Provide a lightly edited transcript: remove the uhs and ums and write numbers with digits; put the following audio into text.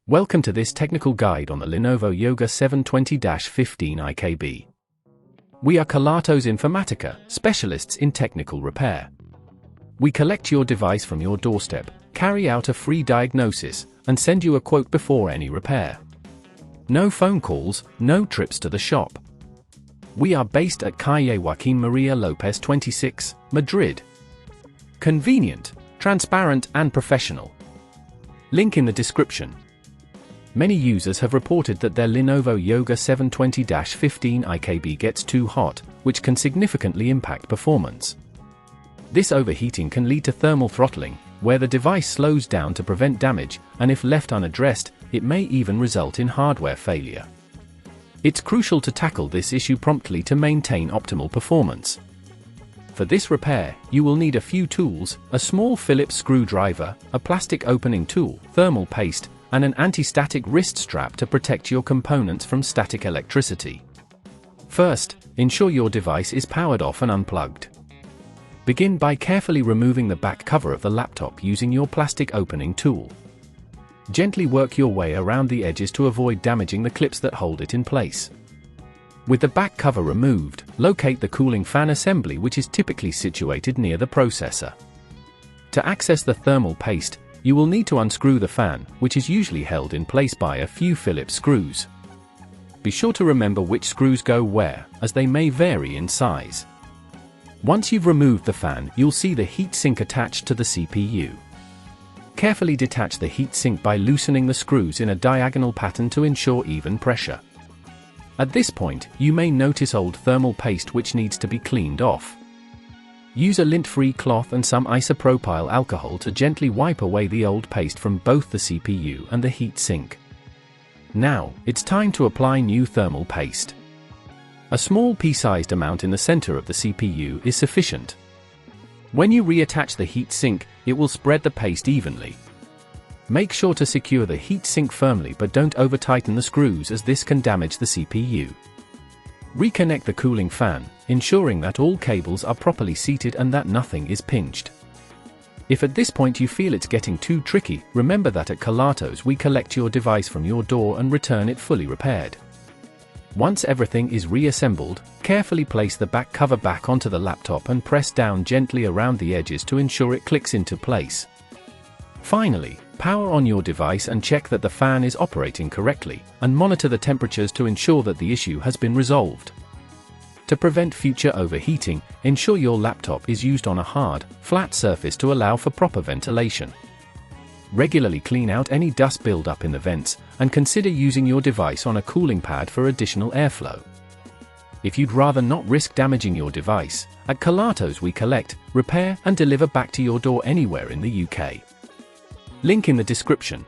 Welcome to this technical guide on the Lenovo Yoga 720-15 IKB. We are Kelatos Informatica, specialists in technical repair. We collect your device from your doorstep, carry out a free diagnosis, and send you a quote before any repair. No phone calls, no trips to the shop. We are based at Calle Joaquín María López 26, Madrid. Convenient, transparent and professional. Link in the description. Many users have reported that their Lenovo Yoga 720-15 IKB gets too hot, which can significantly impact performance. This overheating can lead to thermal throttling, where the device slows down to prevent damage, and if left unaddressed, it may even result in hardware failure. It's crucial to tackle this issue promptly to maintain optimal performance. For this repair, you will need a few tools: a small Phillips screwdriver, a plastic opening tool, thermal paste, and an anti-static wrist strap to protect your components from static electricity. First, ensure your device is powered off and unplugged. Begin by carefully removing the back cover of the laptop using your plastic opening tool. Gently work your way around the edges to avoid damaging the clips that hold it in place. With the back cover removed, locate the cooling fan assembly, which is typically situated near the processor. To access the thermal paste, you will need to unscrew the fan, which is usually held in place by a few Phillips screws. Be sure to remember which screws go where, as they may vary in size. Once you've removed the fan, you'll see the heatsink attached to the CPU. Carefully detach the heatsink by loosening the screws in a diagonal pattern to ensure even pressure. At this point, you may notice old thermal paste which needs to be cleaned off. Use a lint-free cloth and some isopropyl alcohol to gently wipe away the old paste from both the CPU and the heatsink. Now, it's time to apply new thermal paste. A small pea-sized amount in the center of the CPU is sufficient. When you reattach the heatsink, it will spread the paste evenly. Make sure to secure the heatsink firmly, but don't over-tighten the screws, as this can damage the CPU. Reconnect the cooling fan, ensuring that all cables are properly seated and that nothing is pinched. If at this point you feel it's getting too tricky, remember that at Kelatos we collect your device from your door and return it fully repaired. Once everything is reassembled, carefully place the back cover back onto the laptop and press down gently around the edges to ensure it clicks into place. Finally, power on your device and check that the fan is operating correctly, and monitor the temperatures to ensure that the issue has been resolved. To prevent future overheating, ensure your laptop is used on a hard, flat surface to allow for proper ventilation. Regularly clean out any dust buildup in the vents, and consider using your device on a cooling pad for additional airflow. If you'd rather not risk damaging your device, at Kelatos we collect, repair and deliver back to your door anywhere in the UK. Link in the description.